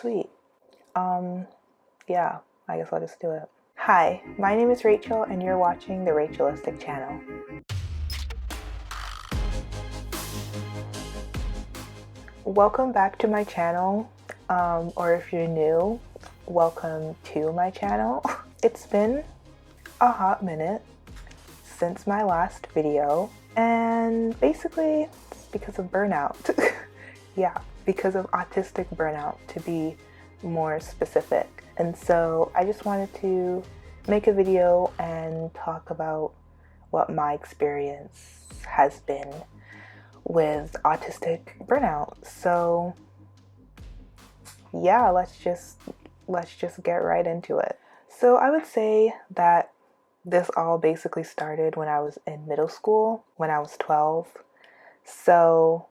Sweet. Yeah, I guess I'll just do it. Hi, my name is Rachel, and you're watching the Rachelistic channel. Welcome back to my channel, or if you're new, welcome to my channel. It's been a hot minute since my last video, and basically it's because of burnout. Yeah, because of autistic burnout, to be more specific. And so I just wanted to make a video and talk about what my experience has been with autistic burnout. So yeah, let's just get right into it. So I would say that this all basically started when I was in middle school, when I was 12. So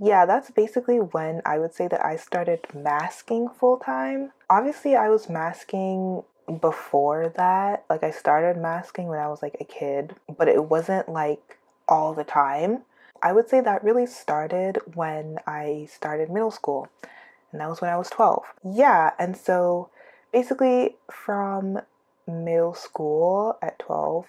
yeah, that's basically when I would say that I started masking full time. Obviously, I was masking before that. Like, I started masking when I was like a kid, but it wasn't like all the time. I would say that really started when I started middle school, and that was when I was 12. Yeah, and so basically from middle school at 12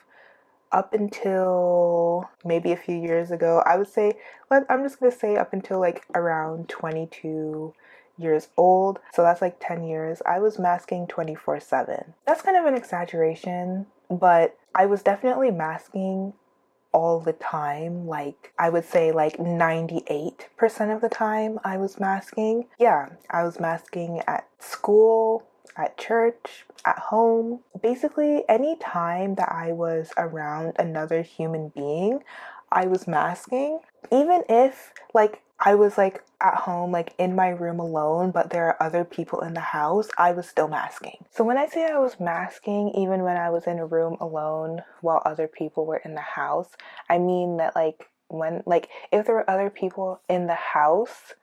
up until maybe a few years ago, I would say, I'm just gonna say up until like around 22 years old. So that's like 10 years. I was masking 24/7. That's kind of an exaggeration, but I was definitely masking all the time. Like, I would say like 98% of the time I was masking. Yeah, I was masking at school, at church, at home. Basically, any time that I was around another human being, I was masking. Even if like I was like at home, like in my room alone, but there are other people in the house, I was still masking. So when I say I was masking, even when I was in a room alone while other people were in the house, I mean that like when, like if there were other people in the house,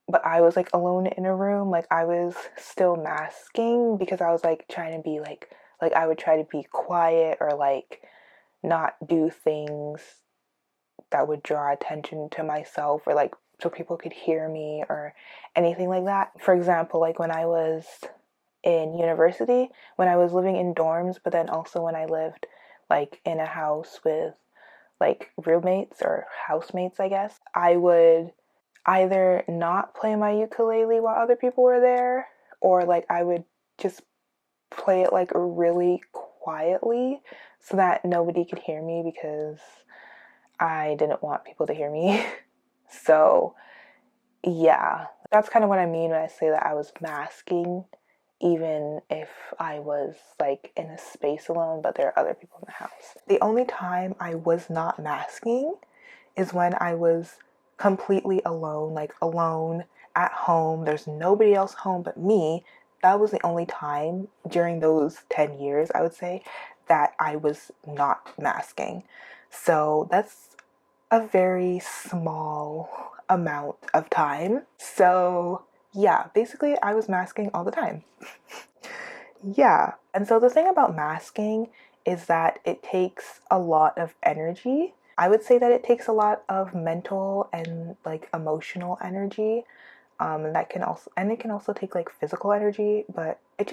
but I was like alone in a room, like I was still masking because I was like trying to be like I would try to be quiet or like not do things that would draw attention to myself or like so people could hear me or anything like that. For example, like when I was in university, when I was living in dorms, but then also when I lived like in a house with like roommates or housemates, I guess, I would either not play my ukulele while other people were there, or like I would just play it like really quietly so that nobody could hear me because I didn't want people to hear me. So yeah, that's kind of what I mean when I say that I was masking, even if I was like in a space alone, but there are other people in the house. The only time I was not masking is when I was completely alone, like alone at home. There's nobody else home but me. That was the only time during those 10 years, I would say, that I was not masking. So that's a very small amount of time. So yeah, basically I was masking all the time. Yeah. And so the thing about masking is that it takes a lot of energy. I would say that it takes a lot of mental and like emotional energy. And that can also, and it can also take like physical energy, but it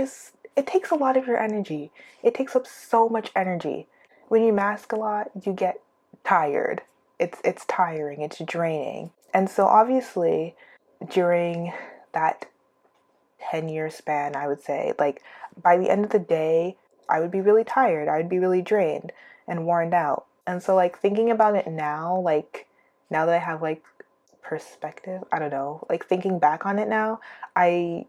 takes a lot of your energy. It takes up so much energy. When you mask a lot, you get tired. It's tiring, it's draining. And so obviously during that 10-year span, I would say, like by the end of the day, I would be really tired. I would be really drained and worn out. And so like thinking about it now, like now that I have like perspective, I don't know, like thinking back on it now, I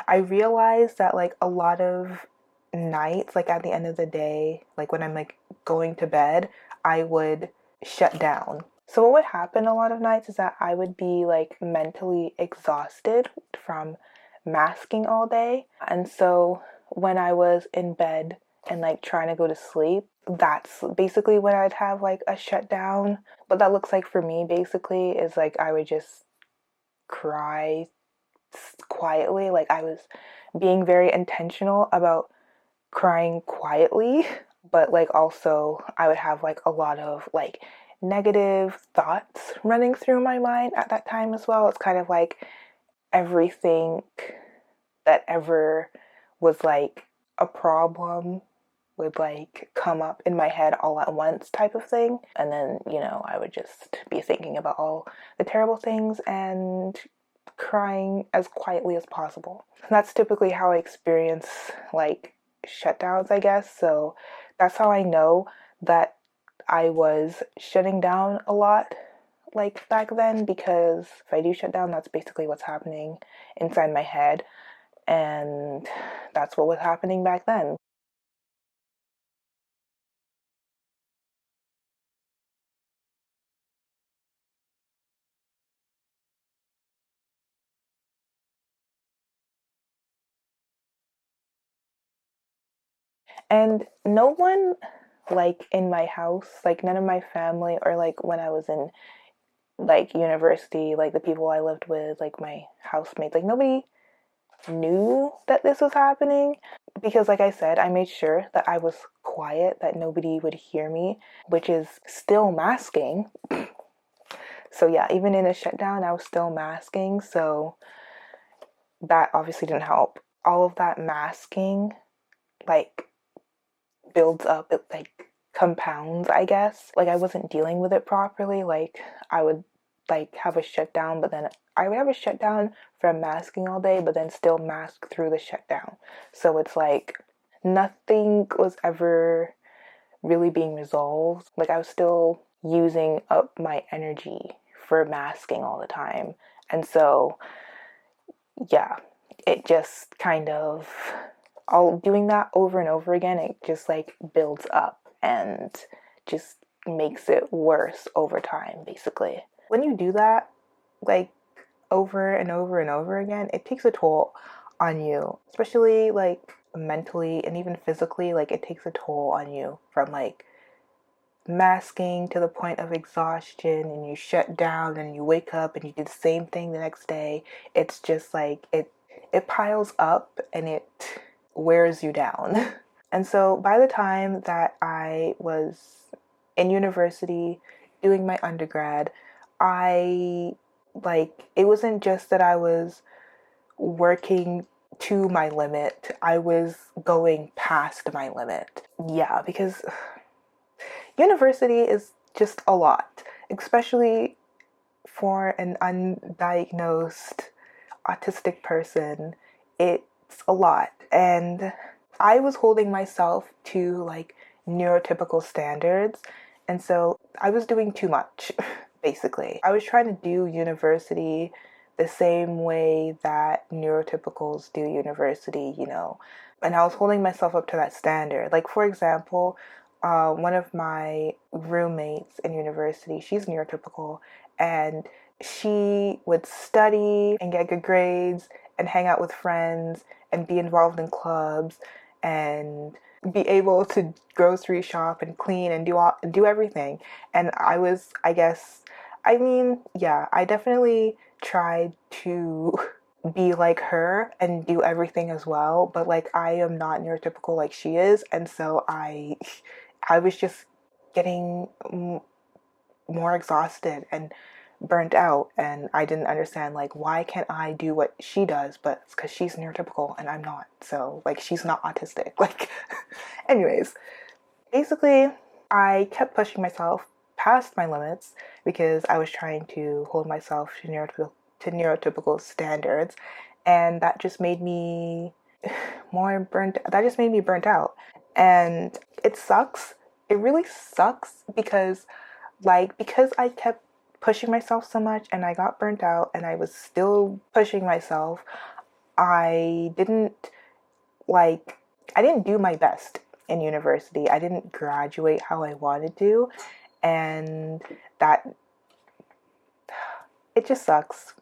I realized that like a lot of nights, like at the end of the day, like when I'm like going to bed, I would shut down. So what would happen a lot of nights is that I would be like mentally exhausted from masking all day. And so when I was in bed and like trying to go to sleep, that's basically when I'd have like a shutdown. What that looks like for me basically is like I would just cry quietly. Like I was being very intentional about crying quietly, but like also I would have like a lot of like negative thoughts running through my mind at that time as well. It's kind of like everything that ever was like a problem would like come up in my head all at once type of thing. And then, I would just be thinking about all the terrible things and crying as quietly as possible. And that's typically how I experience like shutdowns, I guess. So that's how I know that I was shutting down a lot like back then, because if I do shut down, that's basically what's happening inside my head. And that's what was happening back then. And no one, like in my house, like none of my family, or like when I was in like university, like the people I lived with, like my housemates, like nobody knew that this was happening, because like I said, I made sure that I was quiet, that nobody would hear me, which is still masking. So yeah, even in a shutdown, I was still masking. So that obviously didn't help. All of that masking like builds up, it like compounds, I guess. Like I wasn't dealing with it properly. Like I would like have a shutdown, but then I would have a shutdown from masking all day, but then still mask through the shutdown. So it's like nothing was ever really being resolved. Like I was still using up my energy for masking all the time. And so, yeah, it just kind of, all doing that over and over again, it just like builds up and just makes it worse over time, basically. When you do that, like over and over and over again, it takes a toll on you, especially like mentally and even physically. Like it takes a toll on you from like masking to the point of exhaustion, and you shut down and you wake up and you do the same thing the next day. It's just like it piles up and it wears you down. And so by the time that I was in university doing my undergrad, I like it wasn't just that I was working to my limit, I was going past my limit. Yeah, because university is just a lot, especially for an undiagnosed autistic person. It's a lot. And I was holding myself to like neurotypical standards. And so I was doing too much, basically. I was trying to do university the same way that neurotypicals do university, and I was holding myself up to that standard. Like, for example, one of my roommates in university, she's neurotypical, and she would study and get good grades and hang out with friends and be involved in clubs and be able to grocery shop and clean and do everything. And I guess, I mean, yeah, I definitely tried to be like her and do everything as well, but like I am not neurotypical like she is, and so I was just getting more exhausted and burnt out, and I didn't understand like why can't I do what she does, but it's because she's neurotypical and I'm not. So like she's not autistic. Like anyways, basically I kept pushing myself past my limits because I was trying to hold myself to neurotypical standards, and that just made me that just made me burnt out. And it sucks. It really sucks because because I kept pushing myself so much and I got burnt out and I was still pushing myself, I didn't like I didn't do my best in university. I didn't graduate how I wanted to, and that it just sucks.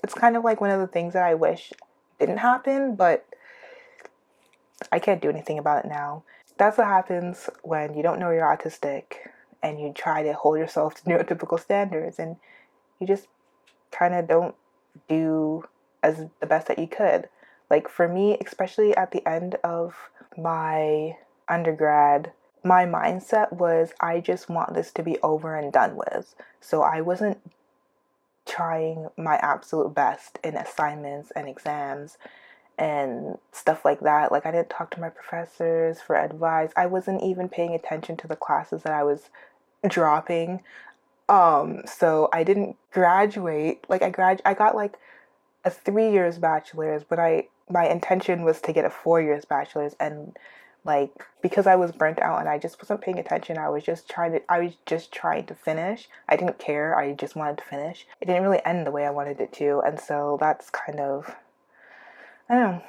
It's kind of like one of the things that I wish didn't happen, but I can't do anything about it now. That's what happens when you don't know you're autistic and you try to hold yourself to neurotypical standards, and you just kind of don't do as the best that you could. Like for me, especially at the end of my undergrad, my mindset was I just want this to be over and done with. So I wasn't trying my absolute best in assignments and exams, and stuff like that. Like, I didn't talk to my professors for advice. I wasn't even paying attention to the classes that I was dropping. So I didn't graduate. Like, I got like a 3 years bachelor's, but my intention was to get a 4 years bachelor's, and like, because I was burnt out and I just wasn't paying attention, I was just trying to finish. I didn't care. I just wanted to finish. It didn't really end the way I wanted it to, and so that's kind of, I don't know.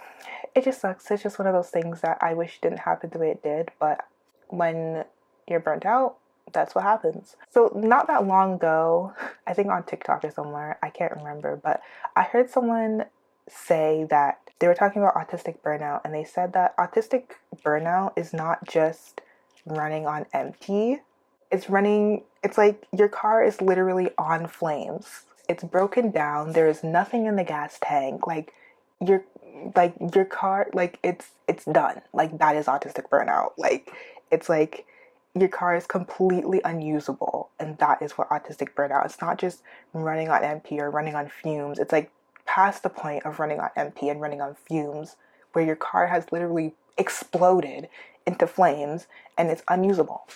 It just sucks. It's just one of those things that I wish didn't happen the way it did, but when you're burnt out, that's what happens. So not that long ago, I think on TikTok or somewhere, I can't remember, but I heard someone say that they were talking about autistic burnout, and they said that autistic burnout is not just running on empty. It's like your car is literally on flames. It's broken down. There is nothing in the gas tank. Your your car, like, it's done. Like, that is autistic burnout. Like, it's like your car is completely unusable, and that is what autistic burnout. It's not just running on empty or running on fumes. It's like past the point of running on empty and running on fumes, where your car has literally exploded into flames and it's unusable.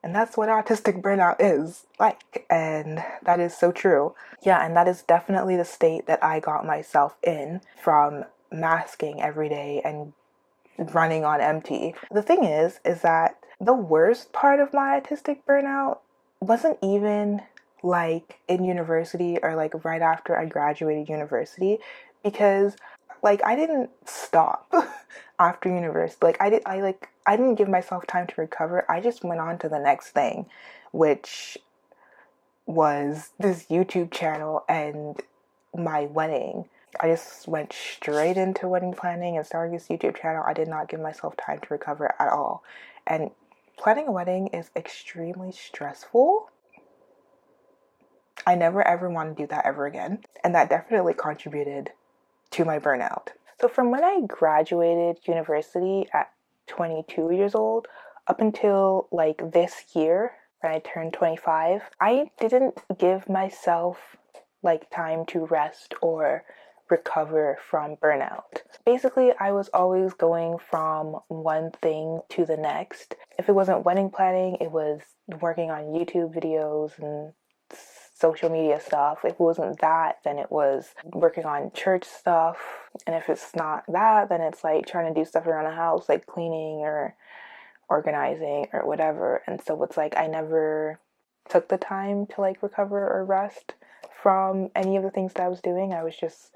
And that's what autistic burnout is like. And that is so true. Yeah, and that is definitely the state that I got myself in from masking every day and running on empty. The thing is that the worst part of my autistic burnout wasn't even like in university or like right after I graduated university, because like I didn't stop after university. I didn't give myself time to recover. I just went on to the next thing, which was this YouTube channel and my wedding. I just went straight into wedding planning and starting this YouTube channel. I did not give myself time to recover at all. And planning a wedding is extremely stressful. I never ever want to do that ever again. And that definitely contributed to my burnout. So from when I graduated university at 22 years old up until like this year when I turned 25, I didn't give myself like time to rest or recover from burnout. Basically, I was always going from one thing to the next. If it wasn't wedding planning, it was working on YouTube videos and social media stuff. If it wasn't that, then it was working on church stuff. And if it's not that, then it's like trying to do stuff around the house, like cleaning or organizing or whatever. And so it's like I never took the time to like recover or rest from any of the things that I was doing. I was just,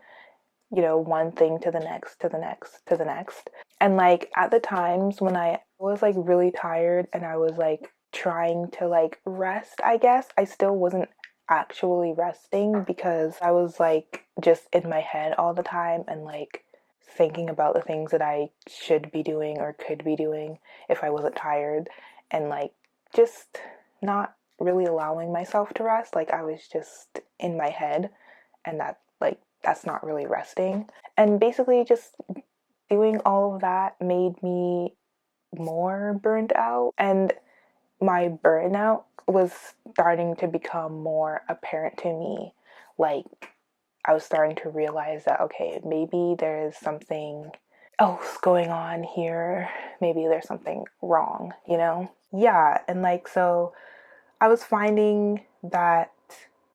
one thing to the next, to the next, to the next. And like at the times when I was like really tired and I was like trying to like rest, I guess, I still wasn't actually resting because I was like just in my head all the time and like thinking about the things that I should be doing or could be doing if I wasn't tired, and like just not really allowing myself to rest. Like I was just in my head, and that's not really resting. And basically just doing all of that made me more burned out, and my burnout was starting to become more apparent to me. Like I was starting to realize that, okay, maybe there's something else going on here. Maybe there's something wrong, Yeah, and like, so I was finding that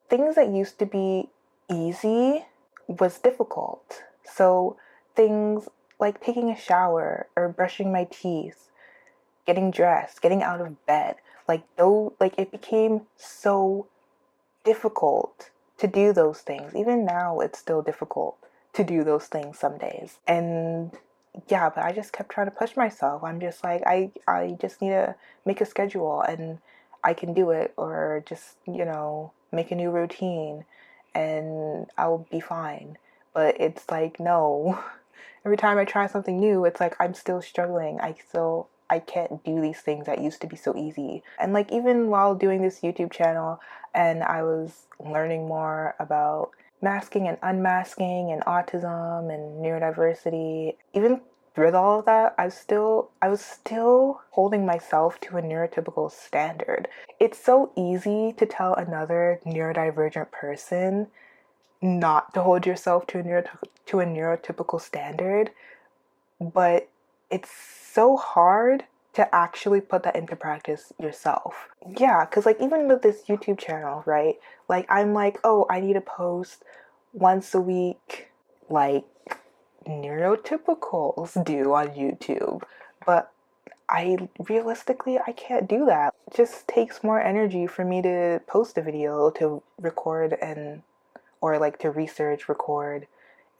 things that used to be easy was difficult. So things like taking a shower or brushing my teeth, getting dressed, getting out of bed, it became so difficult to do those things. Even now, it's still difficult to do those things some days. And yeah, but I just kept trying to push myself. I'm just like, I just need to make a schedule and I can do it, or just, make a new routine and I'll be fine. But it's like, no. Every time I try something new, it's like I'm still struggling. I can't do these things that used to be so easy. And like even while doing this YouTube channel and I was learning more about masking and unmasking and autism and neurodiversity, even with all of that, I was still holding myself to a neurotypical standard. It's so easy to tell another neurodivergent person not to hold yourself to a to a neurotypical standard, but it's so hard to actually put that into practice yourself. Yeah, because like even with this YouTube channel, right? Like I'm like, oh, I need to post once a week, like neurotypicals do on YouTube. But I can't do that. It just takes more energy for me to post a video, to record and or like to research, record,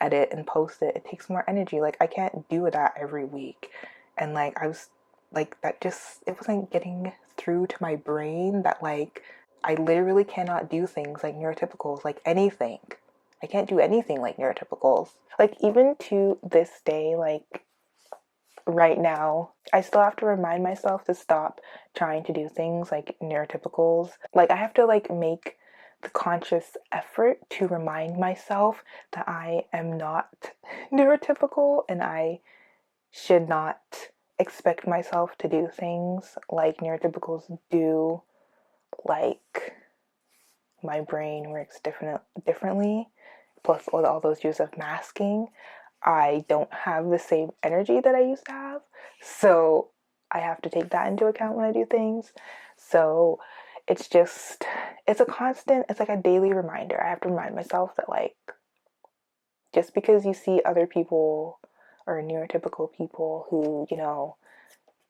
edit and post it. It takes more energy. Like I can't do that every week. And like I was like that just it wasn't getting through to my brain that like I literally cannot do things like neurotypicals, like anything. I can't do anything like neurotypicals. Like even to this day, like right now, I still have to remind myself to stop trying to do things like neurotypicals. Like I have to like make the conscious effort to remind myself that I am not neurotypical and I should not expect myself to do things like neurotypicals do. Like my brain works differently. Plus all those years of masking, I don't have the same energy that I used to have. So I have to take that into account when I do things. So it's just, it's a constant, it's like a daily reminder. I have to remind myself that, like, just because you see other people or neurotypical people who, you know,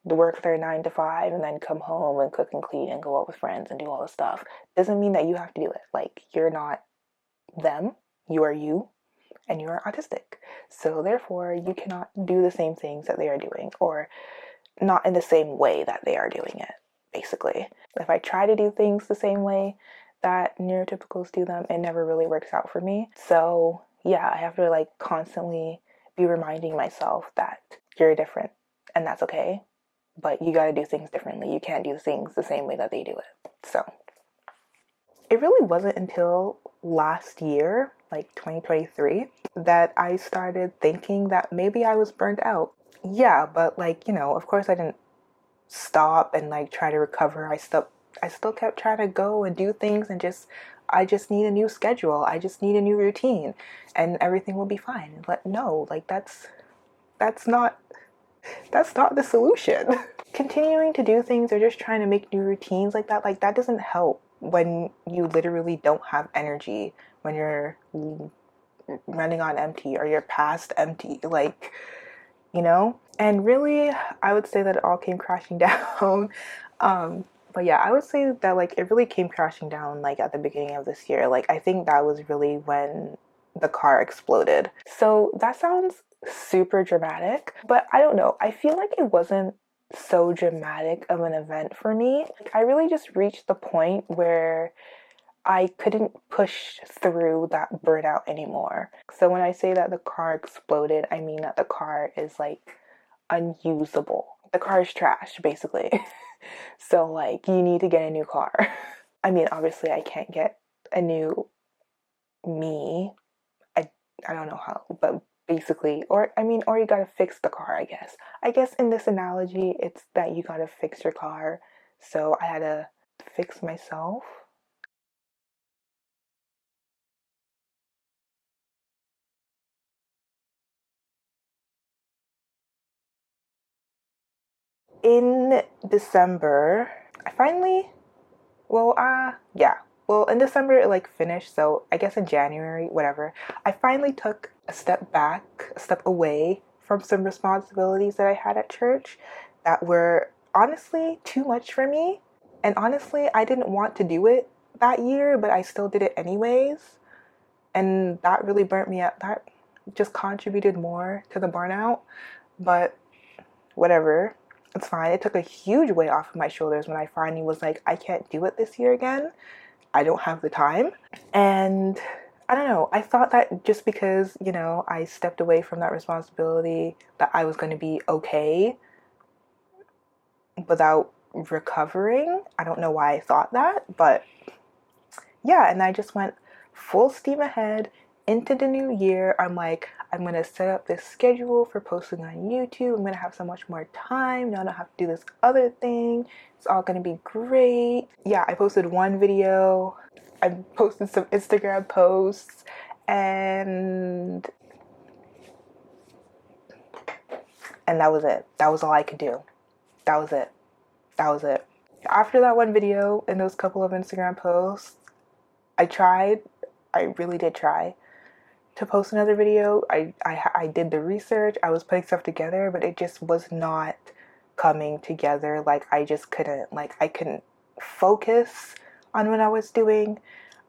work their 9 to 5 and then come home and cook and clean and go out with friends and do all this stuff, doesn't mean that you have to do it. Like, you're not them, you are you, and you are autistic. So therefore, you cannot do the same things that they are doing, or not in the same way that they are doing it, basically. If I try to do things the same way that neurotypicals do them, it never really works out for me. So yeah, I have to like constantly be reminding myself that you're different and that's okay, but you got to do things differently. You can't do things the same way that they do it. So it really wasn't until last year, like 2023, that I started thinking that maybe I was burnt out. Yeah, but like, you know, of course I didn't stop and like try to recover. I still kept trying to go and do things and I just need a new schedule. I just need a new routine and everything will be fine. But no, like that's not that's not the solution. Continuing to do things or just trying to make new routines like that doesn't help when you literally don't have energy, when you're running on empty or you're past empty, like, you know? And really, I would say that it all came crashing down. But yeah, I would say that like it really came crashing down like at the beginning of this year. Like I think that was really when the car exploded. So that sounds super dramatic, but I don't know. I feel like it wasn't so dramatic of an event for me. Like, I really just reached the point where I couldn't push through that burnout anymore. So when I say that the car exploded, I mean that the car is like unusable. The car is trash, basically. So like you need to get a new car. I mean, obviously I can't get a new me. I don't know how, but basically, or I mean, or you gotta fix the car, I guess. I guess in this analogy, it's that you gotta fix your car. So I had to fix myself. In December, I finally, yeah. Well, in December it like finished, so I guess in January, whatever, I finally took a step back, a step away from some responsibilities that I had at church that were honestly too much for me. And honestly, I didn't want to do it that year, but I still did it anyways. And that really burnt me out. That just contributed more to the burnout. But whatever, it's fine. It took a huge weight off of my shoulders when I finally was like, I can't do it this year again. I don't have the time. And I don't know, I thought that just because, you know, I stepped away from that responsibility, that I was going to be okay without recovering. I don't know why I thought that, but yeah, and I just went full steam ahead into the new year. I'm like, I'm gonna set up this schedule for posting on YouTube. I'm gonna have so much more time. Now I don't have to do this other thing. It's all gonna be great. Yeah, I posted one video. I posted some Instagram posts, and And that was it. That was all I could do. That was it. That was it. After that one video and those couple of Instagram posts, I tried, I really did try to post another video. I did the research, I was putting stuff together, but it just was not coming together. Like, I just couldn't, like, I couldn't focus on what I was doing.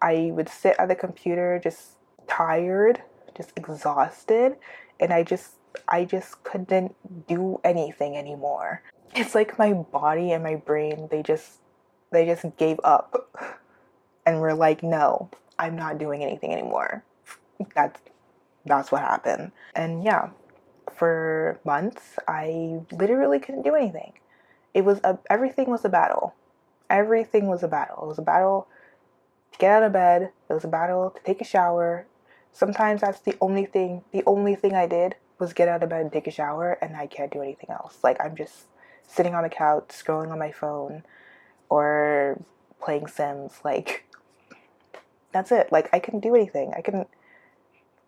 I would sit at the computer just tired, just exhausted, and I just couldn't do anything anymore. It's like my body and my brain, they just gave up and were like, no, I'm not doing anything anymore. That's that's what happened. And yeah, for months I literally couldn't do anything. Everything was a battle. Everything was a battle. It was a battle to get out of bed. It was a battle to take a shower. Sometimes that's the only thing. The only thing I did was get out of bed and take a shower, and I can't do anything else. Like, I'm just sitting on the couch, scrolling on my phone, or playing Sims. Like, that's it. Like, I couldn't do anything. I couldn't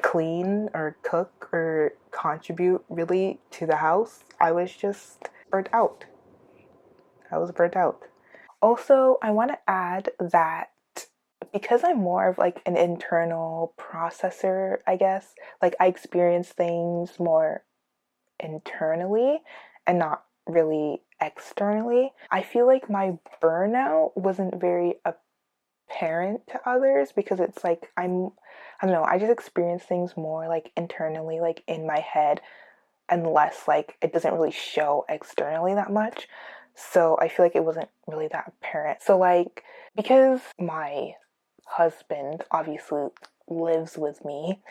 clean or cook or contribute really to the house. I was just burnt out. I was burnt out. Also, I want to add that because I'm more of like an internal processor, I guess, like I experience things more internally and not really externally. I feel like my burnout wasn't very apparent to others because it's like I don't know, I just experience things more like internally, like in my head, unless like it doesn't really show externally that much. So I feel like it wasn't really that apparent. So like, because my husband obviously lives with me,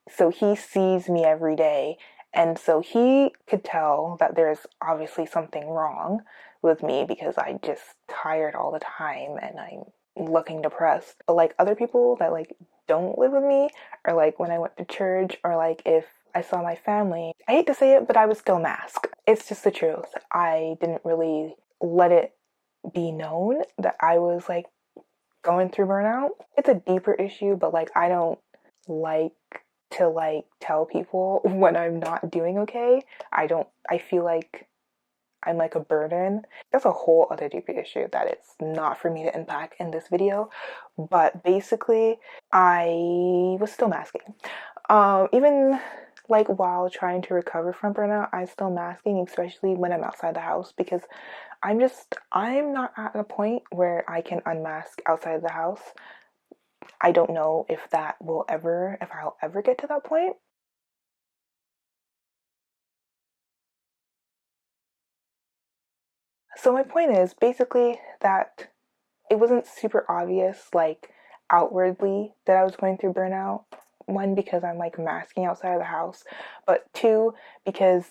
so he sees me every day, and so he could tell that there's obviously something wrong with me because I just tired all the time and I'm looking depressed. But like other people that like don't live with me, or like when I went to church, or like if I saw my family, I hate to say it, but I would still mask. It's just the truth. I didn't really let it be known that I was like going through burnout. It's a deeper issue, but like I don't like to like tell people when I'm not doing okay. I feel like I'm like a burden. That's a whole other deeper issue that it's not for me to unpack in this video. But basically, I was still masking. Even like while trying to recover from burnout, I'm still masking, especially when I'm outside the house, because I'm not at a point where I can unmask outside the house. I don't know if I'll ever get to that point. So my point is basically that it wasn't super obvious, like outwardly, that I was going through burnout. One, because I'm like masking outside of the house, but two, because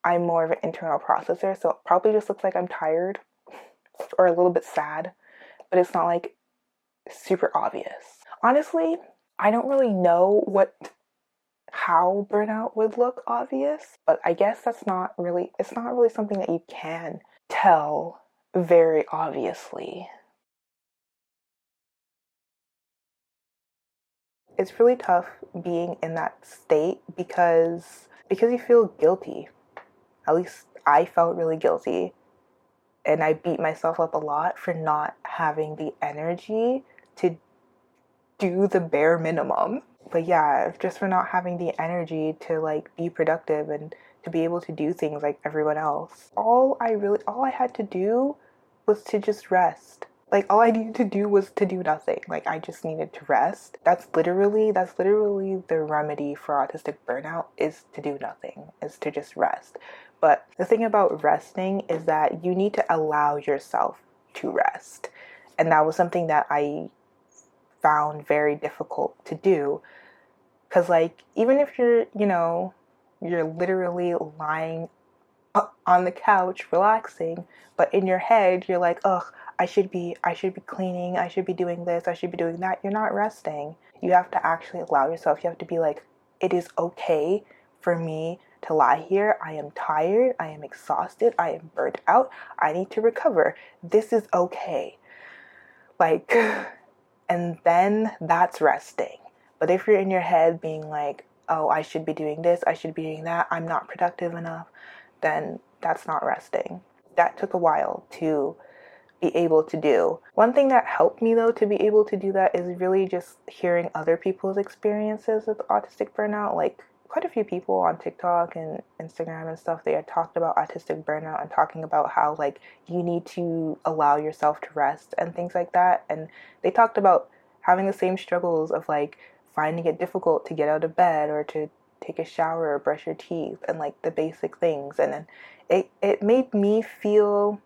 I'm more of an internal processor. So it probably just looks like I'm tired or a little bit sad, but it's not like super obvious. Honestly, I don't really know how burnout would look obvious, but I guess it's not really something that you can tell very obviously. It's really tough being in that state because you feel guilty. At least I felt really guilty, and I beat myself up a lot for not having the energy to do the bare minimum. But yeah, just for not having the energy to like be productive and to be able to do things like everyone else. All I had to do was to just rest. Like all I needed to do was to do nothing. Like I just needed to rest. That's literally the remedy for autistic burnout, is to do nothing, is to just rest. But the thing about resting is that you need to allow yourself to rest. And that was something that I found very difficult to do, because like even if you're literally lying on the couch relaxing, but in your head you're like, ugh, I should be cleaning, I should be doing this, I should be doing that. You're not resting. You have to actually allow yourself. You have to be like, it is okay for me to lie here. I am tired, I am exhausted, I am burnt out, I need to recover. This is okay. Like, and then that's resting. But if you're in your head being like, oh, I should be doing this, I should be doing that, I'm not productive enough, then that's not resting. That took a while to be able to do. One thing that helped me though to be able to do that is really just hearing other people's experiences with autistic burnout. Like quite a few people on TikTok and Instagram and stuff, they had talked about autistic burnout and talking about how like you need to allow yourself to rest and things like that. And they talked about having the same struggles of like finding it difficult to get out of bed or to take a shower or brush your teeth and like the basic things. And then it made me feel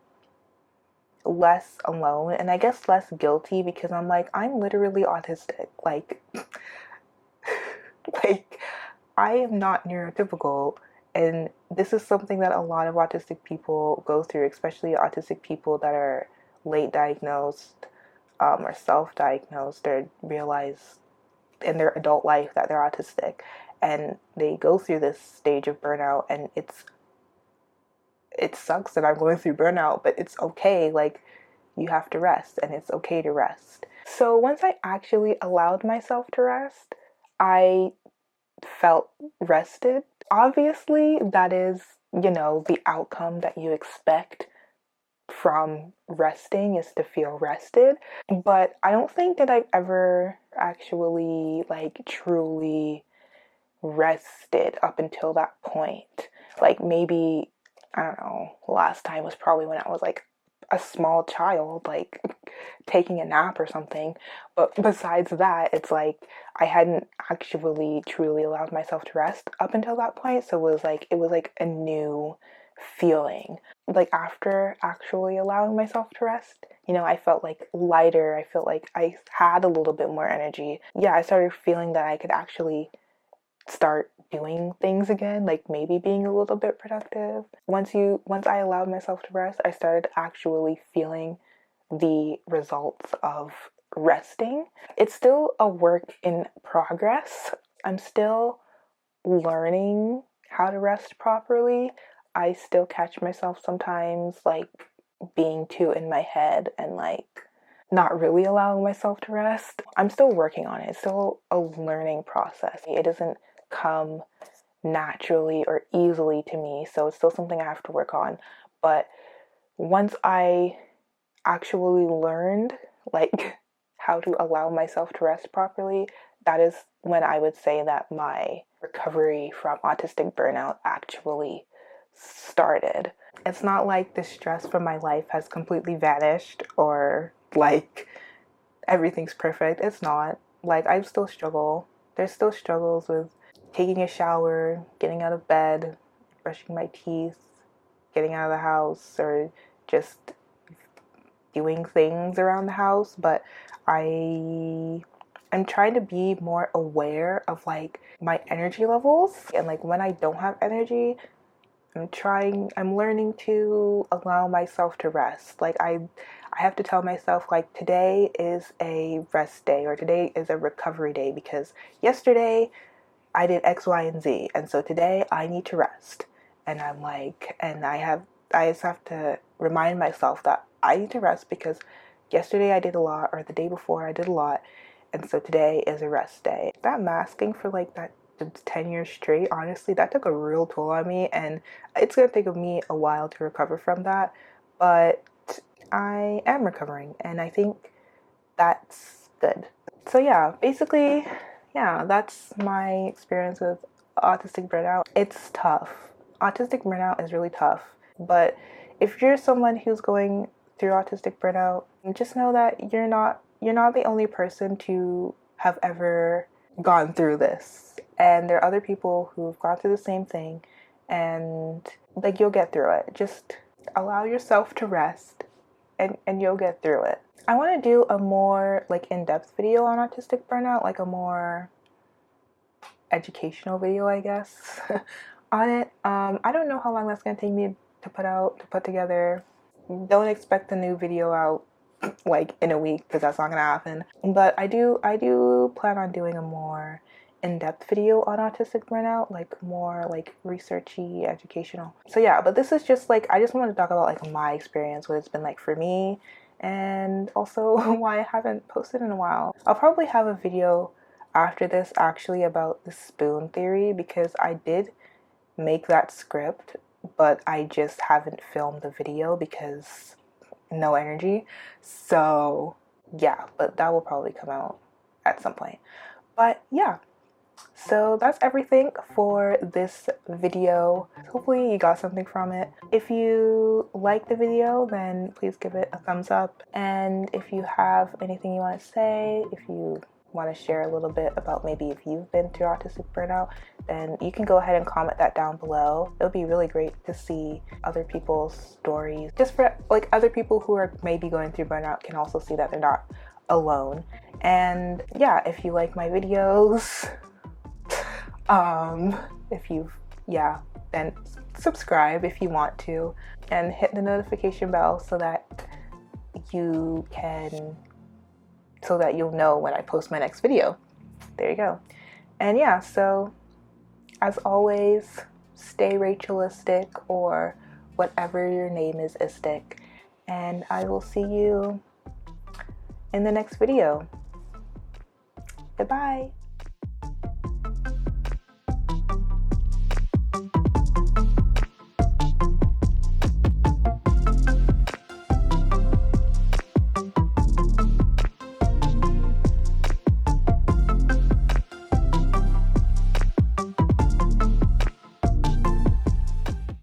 less alone and I guess less guilty because I'm like, I'm literally autistic. Like I am not neurotypical, and this is something that a lot of autistic people go through, especially autistic people that are late diagnosed or self-diagnosed or realize in their adult life that they're autistic, and they go through this stage of burnout, and it sucks that I'm going through burnout, but it's okay. Like, you have to rest, and it's okay to rest. So once I actually allowed myself to rest, I felt rested. Obviously, that is, the outcome that you expect from resting is to feel rested. But I don't think that I've ever actually, like, truly rested up until that point. Like, maybe, I don't know, last time was probably when I was like a small child, like taking a nap or something. But besides that, it's like I hadn't actually truly allowed myself to rest up until that point. So it was like a new feeling. Like after actually allowing myself to rest, I felt like lighter. I felt like I had a little bit more energy. Yeah, I started feeling that I could actually start doing things again, like maybe being a little bit productive. Once I allowed myself to rest, I started actually feeling the results of resting. It's still a work in progress. I'm still learning how to rest properly. I still catch myself sometimes like being too in my head and like not really allowing myself to rest. I'm still working on it. It's still a learning process. It doesn't come naturally or easily to me, so it's still something I have to work on. But once I actually learned like how to allow myself to rest properly, that is when I would say that my recovery from autistic burnout actually started. It's not like the stress from my life has completely vanished or like everything's perfect. It's not. Like I still struggle. There's still struggles with taking a shower, getting out of bed, brushing my teeth, getting out of the house, or just doing things around the house. But I'm trying to be more aware of like my energy levels, and like when I don't have energy, I'm learning to allow myself to rest. Like I have to tell myself like today is a rest day or today is a recovery day because yesterday I did X, Y, and Z, and so today I need to rest. And I'm like, and I just have to remind myself that I need to rest because yesterday I did a lot, or the day before I did a lot, and so today is a rest day. That masking for like that 10 years straight, honestly, that took a real toll on me, and it's gonna take me a while to recover from that, but I am recovering, and I think that's good. So yeah, basically, yeah, that's my experience with autistic burnout. It's tough. Autistic burnout is really tough. But if you're someone who's going through autistic burnout, just know that you're not the only person to have ever gone through this. And there are other people who've gone through the same thing, and like you'll get through it. Just allow yourself to rest and you'll get through it. I want to do a more like in-depth video on autistic burnout, like a more educational video, I guess, on it. I don't know how long that's gonna take me to put together. Don't expect a new video out like in a week because that's not gonna happen. But I do plan on doing a more in-depth video on autistic burnout, like more like researchy, educational. So yeah, but this is just like I just wanted to talk about like my experience, what it's been like for me, and also why I haven't posted in a while. I'll probably have a video after this actually about the spoon theory because I did make that script but I just haven't filmed the video because no energy. So yeah, but that will probably come out at some point. But yeah, so that's everything for this video. Hopefully you got something from it. If you like the video, then please give it a thumbs up. And if you have anything you want to say, if you want to share a little bit about maybe if you've been through autistic burnout, then you can go ahead and comment that down below. It would be really great to see other people's stories. Just for like other people who are maybe going through burnout can also see that they're not alone. And yeah, if you like my videos, if you've, yeah, then subscribe if you want to, and hit the notification bell so that you'll know when I post my next video. There you go. And yeah, so as always, stay Rachelistic, or whatever your name is istic, and I will see you in the next video. Goodbye.